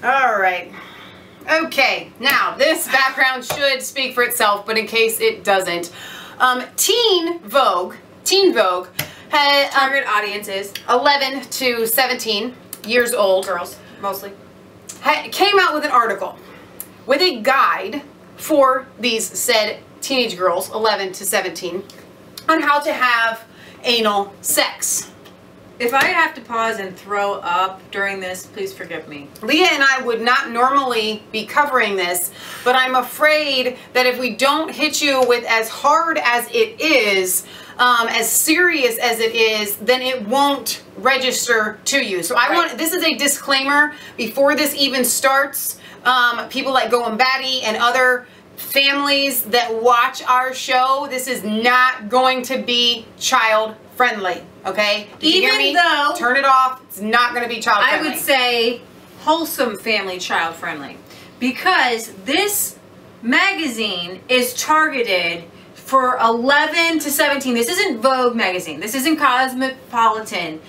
All right. Okay, now this background should speak for itself, but in case it doesn't, Teen Vogue had target audience is 11 to 17 years old, girls mostly, came out with an article with a guide for these said teenage girls, 11 to 17, on how to have anal sex. If I have to pause and throw up during this, please forgive me. Leah and I would not normally be covering this, but I'm afraid that if we don't hit you with as hard as it is, as serious as it is, then it won't register to you. So this is a disclaimer before this even starts. People like Going Batty and other families that watch our show, this is not going to be child friendly, okay? Even though, turn it off. It's not going to be child friendly. I would say wholesome family child friendly, because this magazine is targeted for 11 to 17. This isn't Vogue magazine. This isn't Cosmopolitan.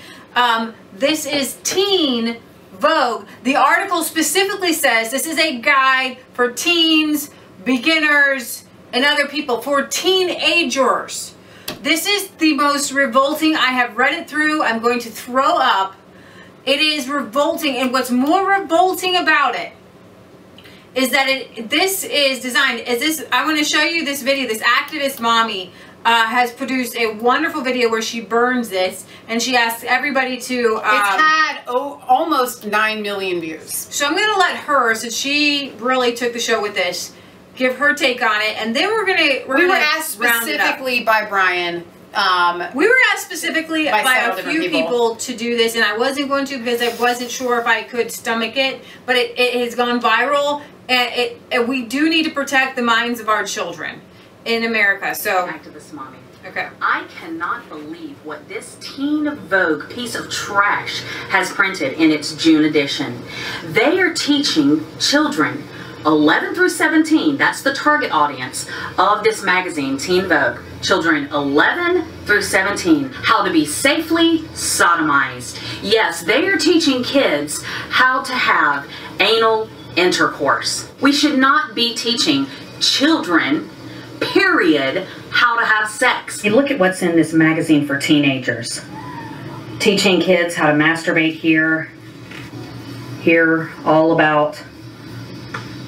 This is Teen Vogue. The article specifically says this is a guide for teens, beginners, and other people, for teenagers. This is the most revolting. I have read it through. I'm going to throw up. It is revolting, and what's more revolting about it is that this is designed as this. I want to show you this video. This activist mommy has produced a wonderful video where she burns this, and she asks everybody to. It's had almost 9 million views. So I'm going to let her, since she really took the show with this, give her take on it, and then we were asked specifically by Brian. We were asked specifically by a few people to do this, and I wasn't going to because I wasn't sure if I could stomach it, but it has gone viral, and we do need to protect the minds of our children in America. So activist mommy. Okay. I cannot believe what this Teen Vogue piece of trash has printed in its June edition. They are teaching children 11 through 17, that's the target audience of this magazine, Teen Vogue, children 11 through 17, how to be safely sodomized. Yes, they are teaching kids how to have anal intercourse. We should not be teaching children, period, how to have sex. You look at what's in this magazine for teenagers. Teaching kids how to masturbate here, all about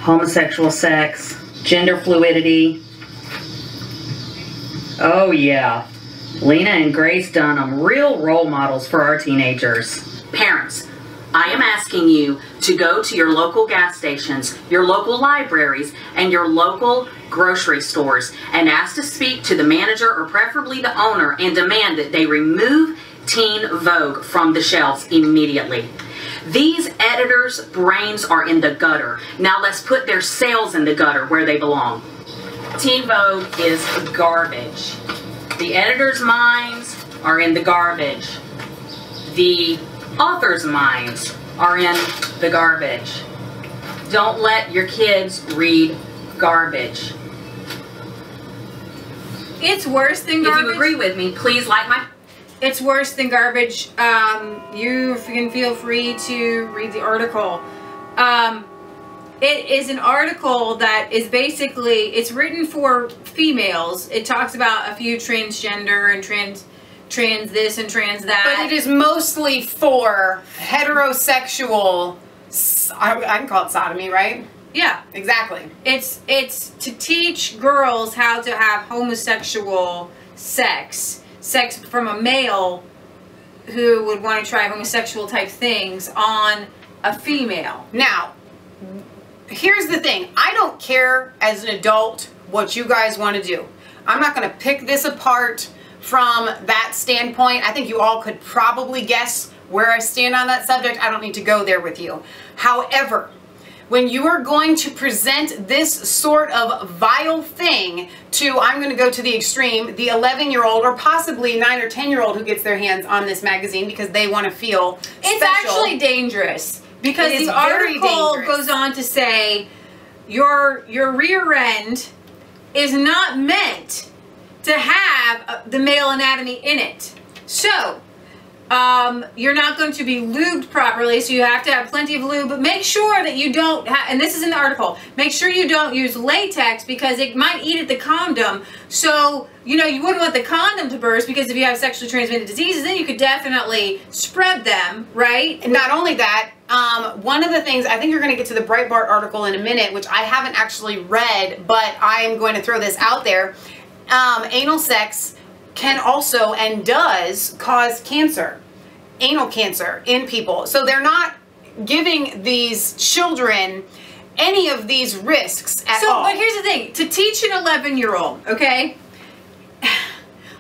homosexual sex, gender fluidity. Oh yeah, Lena and Grace Dunham, real role models for our teenagers. Parents, I am asking you to go to your local gas stations, your local libraries, and your local grocery stores and ask to speak to the manager or preferably the owner and demand that they remove Teen Vogue from the shelves immediately. These editors' brains are in the gutter. Now let's put their sales in the gutter where they belong. Teen Vogue is garbage. The editors' minds are in the garbage. The authors' minds are in the garbage. Don't let your kids read garbage. It's worse than garbage. If you agree with me, please like my... It's worse than garbage. You can feel free to read the article. It is an article that is basically, it's written for females. It talks about a few transgender and trans this and trans that. But it is mostly for heterosexual, I can call it sodomy, right? Yeah. Exactly. It's to teach girls how to have homosexual sex from a male who would want to try homosexual type things on a female. Now, here's the thing. I don't care as an adult what you guys want to do. I'm not going to pick this apart from that standpoint. I think you all could probably guess where I stand on that subject. I don't need to go there with you. However, when you are going to present this sort of vile thing to, I'm going to go to the extreme, the 11-year-old or possibly 9 or 10-year-old who gets their hands on this magazine because they want to feel special. It's actually dangerous because the article goes on to say your rear end is not meant to have the male anatomy in it. So You're not going to be lubed properly, so you have to have plenty of lube, but make sure that you don't, and this is in the article, make sure you don't use latex because it might eat at the condom. So, you know, you wouldn't want the condom to burst because if you have sexually transmitted diseases, then you could definitely spread them, right? And not only that, one of the things, I think you're going to get to the Breitbart article in a minute, which I haven't actually read, but I am going to throw this out there. Anal sex can also and does cause cancer, anal cancer in people. So they're not giving these children any of these risks at all. But here's the thing, to teach an 11-year-old, okay?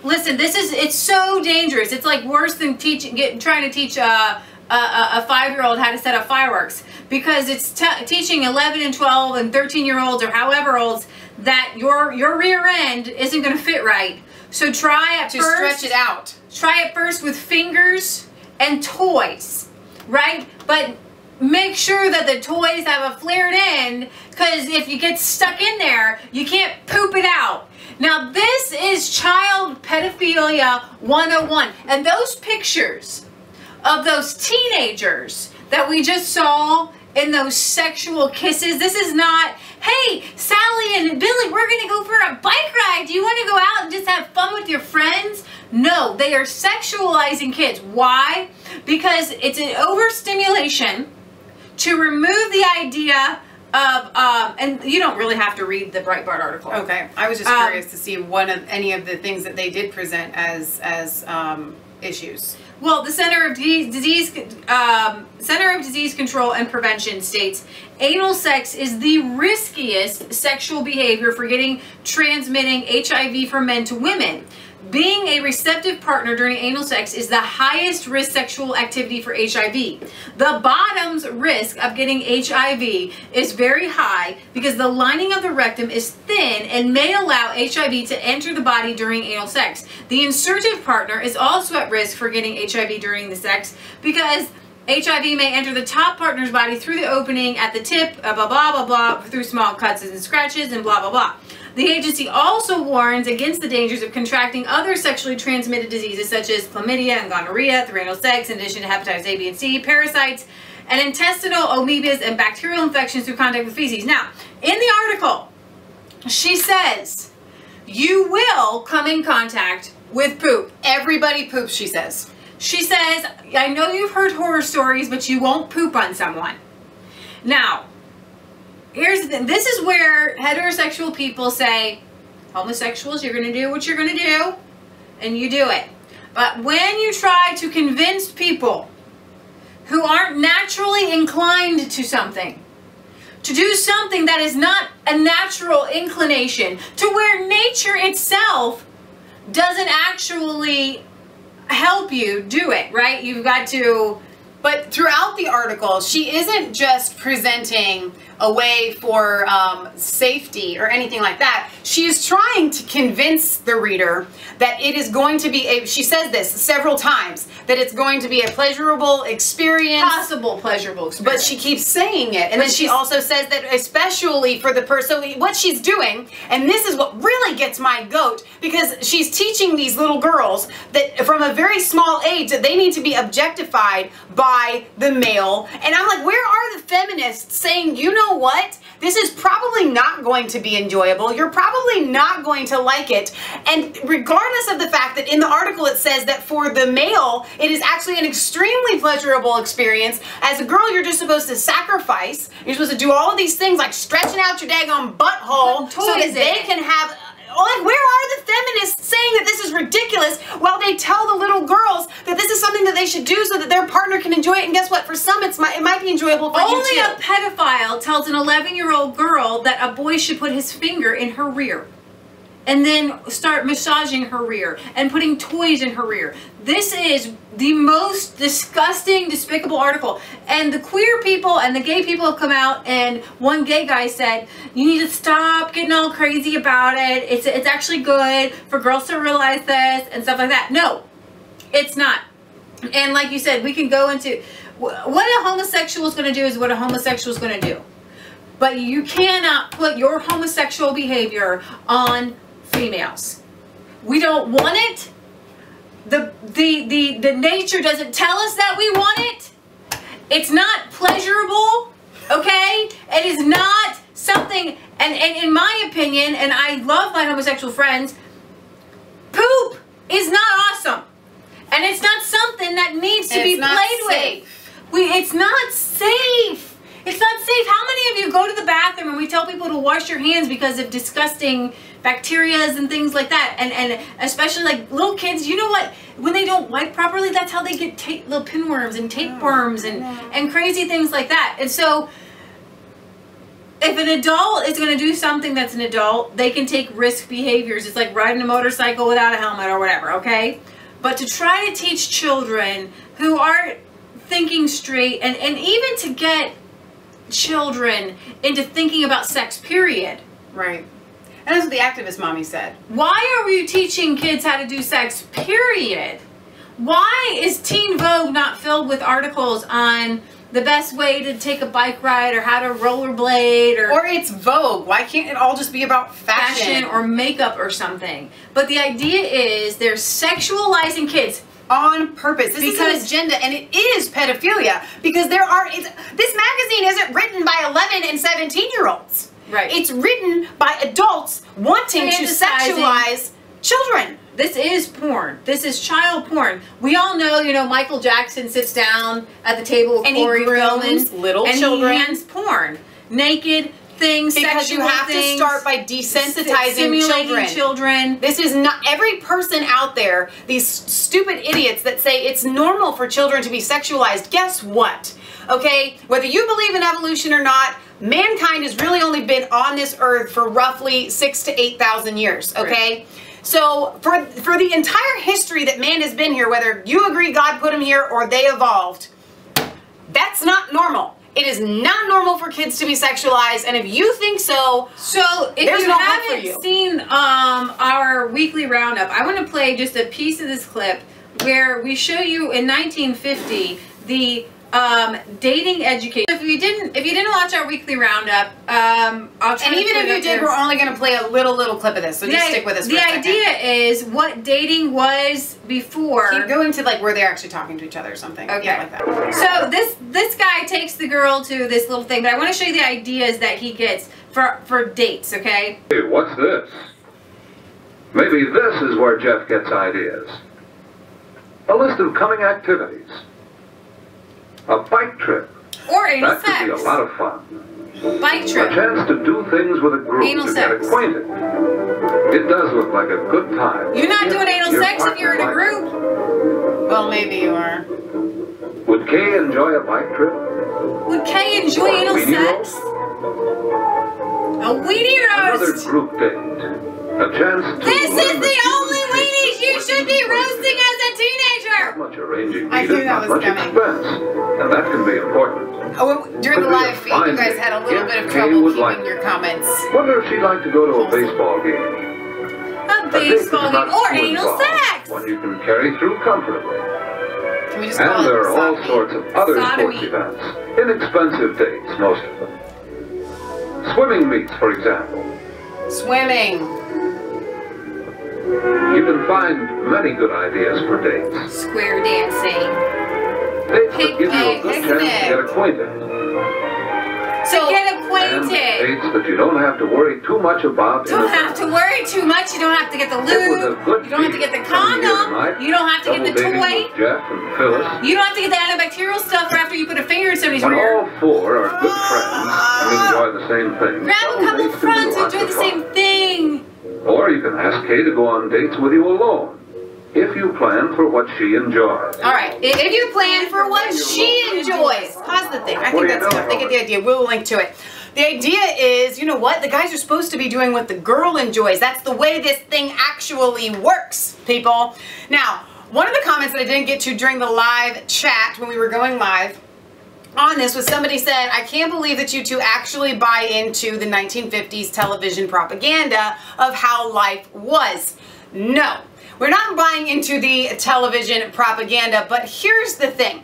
Listen, it's so dangerous. It's like worse than trying to teach a 5-year-old how to set up fireworks, because it's teaching 11 and 12 and 13-year-olds or however olds that your rear end isn't going to fit right. So try at first, stretch it out. Try it first with fingers and toys, right? But make sure that the toys have a flared end, because if you get stuck in there, you can't poop it out. Now this is child pedophilia 101, and those pictures of those teenagers that we just saw in those sexual kisses, this is not, hey, Sally and Billy, we're going to go for a bike ride. Do you want to go out and just have fun with your friends? No, they are sexualizing kids. Why? Because it's an overstimulation to remove the idea of, and you don't really have to read the Breitbart article. Okay, I was just curious to see any of the things that they did present as issues. Well, the Center of Disease Control and Prevention states anal sex is the riskiest sexual behavior for transmitting HIV from men to women. Being a receptive partner during anal sex is the highest risk sexual activity for HIV. The bottom's risk of getting HIV is very high because the lining of the rectum is thin and may allow HIV to enter the body during anal sex. The insertive partner is also at risk for getting HIV during the sex because HIV may enter the top partner's body through the opening at the tip, blah, blah, blah, blah, through small cuts and scratches and blah, blah, blah. The agency also warns against the dangers of contracting other sexually transmitted diseases such as chlamydia and gonorrhea through anal sex, in addition to hepatitis A, B, and C, parasites, and intestinal amoebas and bacterial infections through contact with feces. Now, in the article, she says, you will come in contact with poop. Everybody poops, she says. She says, I know you've heard horror stories, but you won't poop on someone. Now, here's the thing. This is where heterosexual people say, homosexuals, you're going to do what you're going to do, and you do it. But when you try to convince people who aren't naturally inclined to something, to do something that is not a natural inclination, to where nature itself doesn't actually help you do it, right? You've got to... But throughout the article, she isn't just presenting a way for safety or anything like that. She is trying to convince the reader that it is going to be she says this several times, that it's going to be a pleasurable experience. Possible pleasurable experience. But she keeps saying it. And then she also says that especially for the person, so what she's doing, and this is what really gets my goat, because she's teaching these little girls that from a very small age that they need to be objectified by the male. And I'm like, where are the feminists saying, you know what? This is probably not going to be enjoyable. You're probably not going to like it. And regardless of the fact that in the article it says that for the male, it is actually an extremely pleasurable experience. As a girl, you're just supposed to sacrifice. You're supposed to do all of these things like stretching out your daggone butthole so that they can have... Like, where are the feminists saying that this is ridiculous while they tell the little girls that this is something that they should do so that their partner can enjoy it? And guess what? For some, it might be enjoyable for you too. Only a pedophile tells an 11-year-old girl that a boy should put his finger in her rear and then start massaging her rear and putting toys in her rear. This is the most disgusting, despicable article. And the queer people and the gay people have come out, and one gay guy said, you need to stop getting all crazy about it. It's actually good for girls to realize this and stuff like that. No, it's not. And like you said, we can go into what a homosexual is going to do is what a homosexual is going to do. But you cannot put your homosexual behavior on females. We don't want it. the nature doesn't tell us that we want it. It's not pleasurable, okay? It is not something, and in my opinion, and I love my homosexual friends, poop is not awesome. And it's not something that needs to be played with. It's not safe. It's not safe. How many of you go to the bathroom and we tell people to wash your hands because of disgusting bacterias and things like that? And especially like little kids, you know what? When they don't wipe properly, that's how they get little pinworms and tapeworms and crazy things like that. And so if an adult is going to do something that's an adult, they can take risk behaviors. It's like riding a motorcycle without a helmet or whatever, okay? But to try to teach children who aren't thinking straight and even to get children into thinking about sex, period. Right. And that's what the activist mommy said. Why are we teaching kids how to do sex, period? Why is Teen Vogue not filled with articles on the best way to take a bike ride or how to rollerblade or it's Vogue? Why can't it all just be about fashion or makeup or something? But the idea is they're sexualizing kids on purpose. This is an agenda, and it is pedophilia because this magazine isn't written by 11 and 17-year-olds. Right. It's written by adults wanting to sexualize children. This is porn. This is child porn. We all know, you know, Michael Jackson sits down at the table with Corey Feldman little children. And he hands porn. Naked things, because you have to start by desensitizing children. This is not every person out there, these stupid idiots that say it's normal for children to be sexualized. Guess what? Okay, whether you believe in evolution or not, mankind has really only been on this earth for roughly 6,000 to 8,000 years, okay? Right. So for the entire history that man has been here, whether you agree God put him here or they evolved, that's not normal. It is not normal for kids to be sexualized, and if you think so, if you haven't seen our weekly roundup, I want to play just a piece of this clip where we show you in 1950 the dating education. If you didn't watch our weekly roundup, I'll try. And even if you did, we're only going to play a little clip of this, so just stick with us for a second. The idea is what dating was before. Keep going to like where they're actually talking to each other or something. Okay. Yeah, like that. So this guy takes the girl to this little thing, but I want to show you the ideas that he gets for dates. Okay. Hey, what's this? Maybe this is where Jeff gets ideas. A list of coming activities. A bike trip. Or anal sex. That could be a lot of fun. Bike trip. A chance to do things with a group anal to sex. Get acquainted. It does look like a good time. You're not doing anal sex if you're in a group. Well, maybe you are. Would Kay enjoy a bike trip? Would Kay enjoy anal sex? A weenie roast. Another group date. A chance to This is the only weenies you should be roasting as a teenager. Not much arranging I knew that not was much coming. expense, and that can be important. Oh, during the live feed, you guys had a little bit of trouble keeping your comments. Wonder if she'd like to go to a baseball game. A baseball game or anal sex. One you can carry through comfortably. Can we just And call it there are all sodomy? sorts of other Sodomy. sports events. Inexpensive dates, most of them. Swimming meets, for example. Swimming. You can find many good ideas for dates. Square dancing. Dates that give you a good chance to get acquainted. So get And acquainted. dates that you don't have to worry too much about. Don't have to worry too much. You don't have to get the lube. You don't have to get the condom. You don't have to get the toy. Jeff and Phyllis. You don't have to get the antibacterial stuff for after you put a finger in somebody's When rear. all four are good friends and enjoy the same thing. Grab a couple dates can be friends who lots enjoy of the fun. same thing. Or you can ask Kay to go on dates with you alone, if you plan for what she enjoys. All right. If you plan for what she enjoys. Pause the thing. I think that's enough. They get the idea. We'll link to it. The idea is, you know what? The guys are supposed to be doing what the girl enjoys. That's the way this thing actually works, people. Now, one of the comments that I didn't get to during the live chat when we were going live on this was somebody said, I can't believe that you two actually buy into the 1950s television propaganda of how life was. No, we're not buying into the television propaganda, but here's the thing.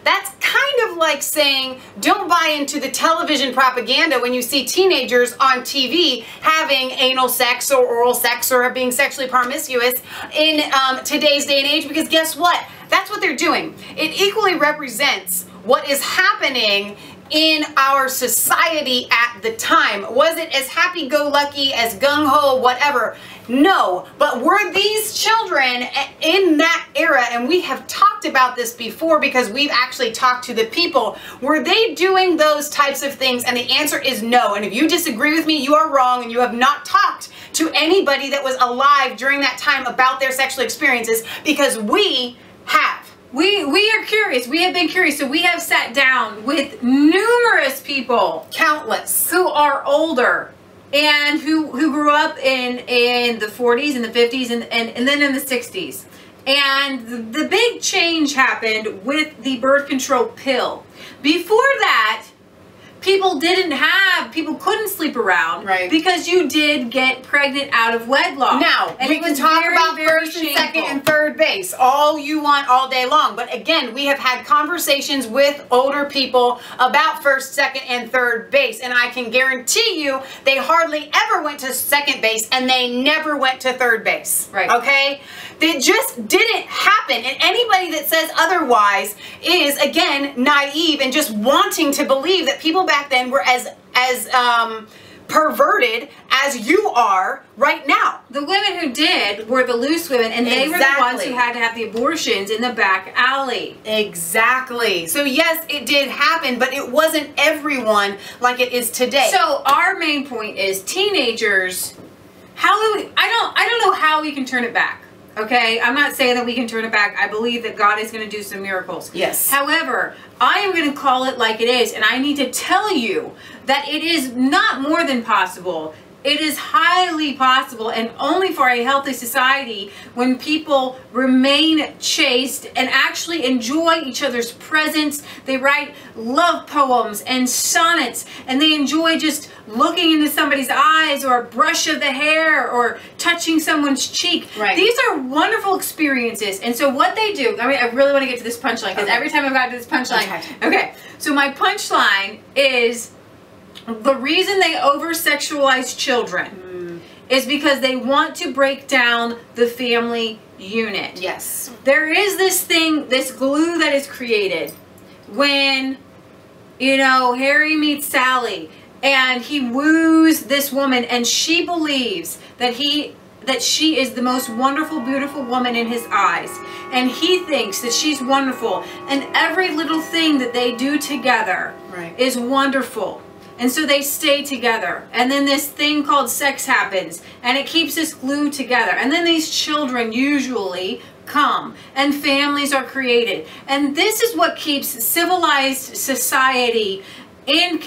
That's kind of like saying, don't buy into the television propaganda when you see teenagers on TV having anal sex or oral sex or being sexually promiscuous in today's day and age, because guess what? That's what they're doing. It equally represents what is happening in our society at the time. Was it as happy-go-lucky, as gung-ho, whatever? No, but were these children in that era, and we have talked about this before because we've actually talked to the people, were they doing those types of things? And the answer is no. And if you disagree with me, you are wrong, and you have not talked to anybody that was alive during that time about their sexual experiences, because we have. We are curious. We have been curious. So we have sat down with numerous people, Countless. who are older and who grew up in the 40s and the 50s and then in the 60s. And the big change happened with the birth control pill. Before that, people couldn't sleep around, right? Because you did get pregnant out of wedlock. Now, and we can talk about first and shameful. second and third base all you want all day long. But again, we have had conversations with older people about first, second, and third base. And I can guarantee you they hardly ever went to second base and they never went to third base. Right. Okay? It just didn't happen. And anybody that says otherwise is, again, naive and just wanting to believe that people back then were as perverted as you are right now. The women who did were the loose women, and they were the ones who had to have the abortions in the back alley. Exactly. So yes, it did happen, but it wasn't everyone like it is today. So our main point is teenagers. I don't know how we can turn it back. Okay, I'm not saying that we can turn it back. I believe that God is going to do some miracles. Yes. However, I am going to call it like it is, and I need to tell you that it is not more than possible. It is highly possible, and only for a healthy society, when people remain chaste and actually enjoy each other's presence. They write love poems and sonnets, and they enjoy just looking into somebody's eyes, or a brush of the hair, or touching someone's cheek. Right. These are wonderful experiences. And so what they do, I mean, I really want to get to this punchline, because every time I've got to this punchline. Okay, so my punchline is, the reason they over-sexualize children is because they want to break down the family unit. Yes. There is this thing, this glue that is created when, you know, Harry meets Sally and he woos this woman, and she believes that she is the most wonderful, beautiful woman in his eyes. And he thinks that she's wonderful. And every little thing that they do together is wonderful. And so they stay together. And then this thing called sex happens. And it keeps this glue together. And then these children usually come. And families are created. And this is what keeps civilized society in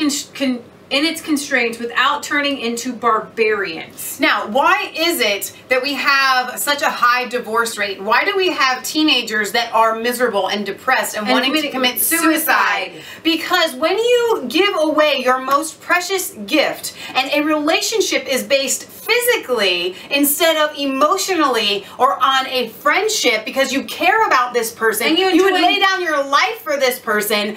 its constraints without turning into barbarians. Now, why is it that we have such a high divorce rate? Why do we have teenagers that are miserable and depressed and wanting to commit suicide? Because when you give away your most precious gift, and a relationship is based physically instead of emotionally or on a friendship, because you care about this person, and you would lay down your life for this person.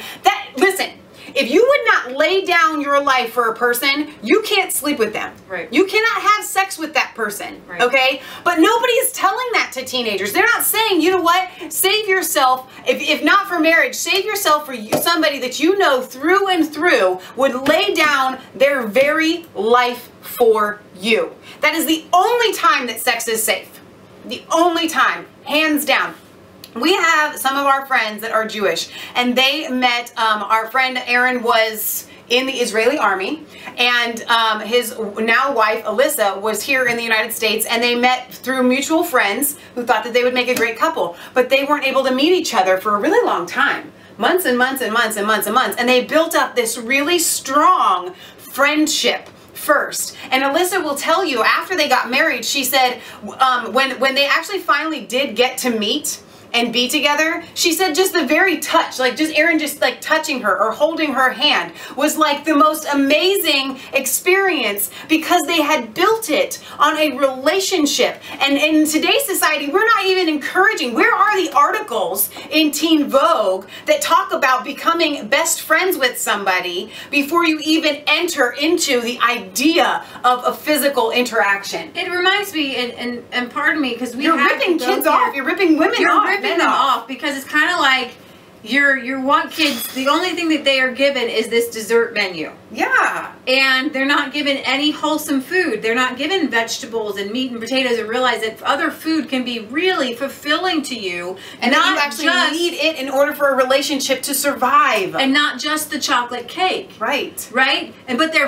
Listen, if you would not lay down your life for a person, you can't sleep with them. Right. You cannot have sex with that person. Right. Okay? But nobody is telling that to teenagers. They're not saying, you know what? Save yourself, if not for marriage, save yourself for somebody that you know through and through would lay down their very life for you. That is the only time that sex is safe. The only time. Hands down. We have some of our friends that are Jewish, and they met, our friend Aaron was in the Israeli army, and his now wife Alyssa was here in the United States, and they met through mutual friends who thought that they would make a great couple, but they weren't able to meet each other for a really long time. Months and months and months and months and months, and they built up this really strong friendship first. And Alyssa will tell you, after they got married, she said when they actually finally did get to meet, and be together, she said just the very touch, like just Aaron just like touching her or holding her hand was like the most amazing experience because they had built it on a relationship. And in today's society, we're not even encouraging. Where are the articles in Teen Vogue that talk about becoming best friends with somebody before you even enter into the idea of a physical interaction? It reminds me, and pardon me, because you're ripping kids off. You're ripping women off. You're ripping them off because it's kind of like you want kids. The only thing that they are given is this dessert menu. Yeah. And they're not given any wholesome food. They're not given vegetables and meat and potatoes, and realize that other food can be really fulfilling to you. And that you actually need it in order for a relationship to survive. And not just the chocolate cake. Right. Right? And but they're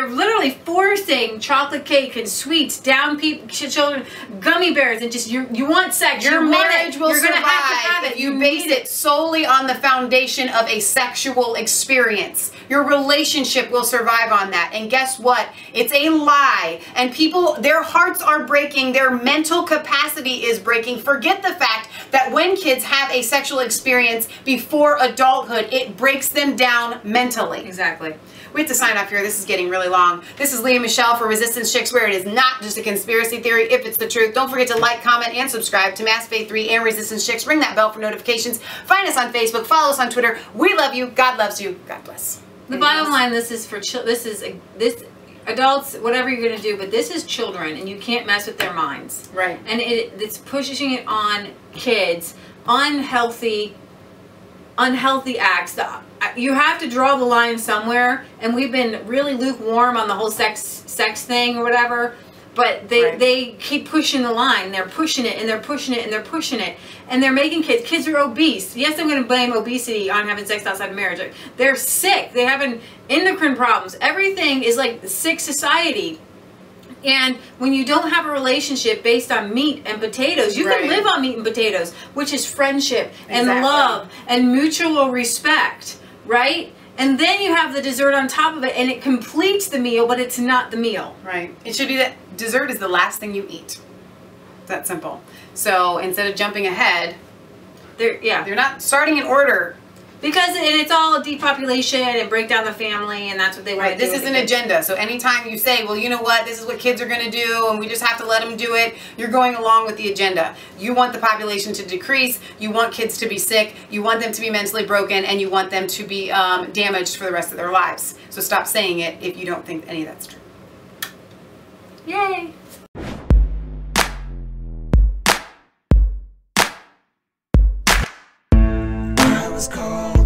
literally forcing chocolate cake and sweets down children, gummy bears, and just you want sex. Your marriage will You're survive gonna have if you base it solely on the foundation of a sexual experience. Your relationship will survive on that. And guess what? It's a lie. And people, their hearts are breaking. Their mental capacity is breaking. Forget the fact that when kids have a sexual experience before adulthood, it breaks them down mentally. Exactly. We have to sign off here. This is getting really long. This is Leah Michelle for Resistance Chicks, where it is not just a conspiracy theory if it's the truth. Don't forget to like, comment, and subscribe to Mass Faith 3 and Resistance Chicks. Ring that bell for notifications. Find us on Facebook. Follow us on Twitter. We love you. God loves you. God bless. The bottom line, this is adults, whatever you're going to do, but this is children, and you can't mess with their minds. Right. And it's pushing it on kids, unhealthy acts. You have to draw the line somewhere, and we've been really lukewarm on the whole sex thing or whatever. But they keep pushing the line. They're pushing it, and they're pushing it, and they're pushing it. And they're making kids are obese. Yes, I'm going to blame obesity on having sex outside of marriage. They're sick. They have endocrine problems. Everything is like sick society. And when you don't have a relationship based on meat and potatoes, you can live on meat and potatoes, which is friendship and love and mutual respect, right? And then you have the dessert on top of it, and it completes the meal, but it's not the meal. Right. It should be that dessert is the last thing you eat. It's that simple. So instead of jumping ahead, they're not starting in order. Because it's all depopulation and break down the family, and that's what they want to do. This is an agenda. So anytime you say, well, you know what, this is what kids are going to do, and we just have to let them do it, you're going along with the agenda. You want the population to decrease, you want kids to be sick, you want them to be mentally broken, and you want them to be damaged for the rest of their lives. So stop saying it if you don't think any of that's true. Yay! I was cold.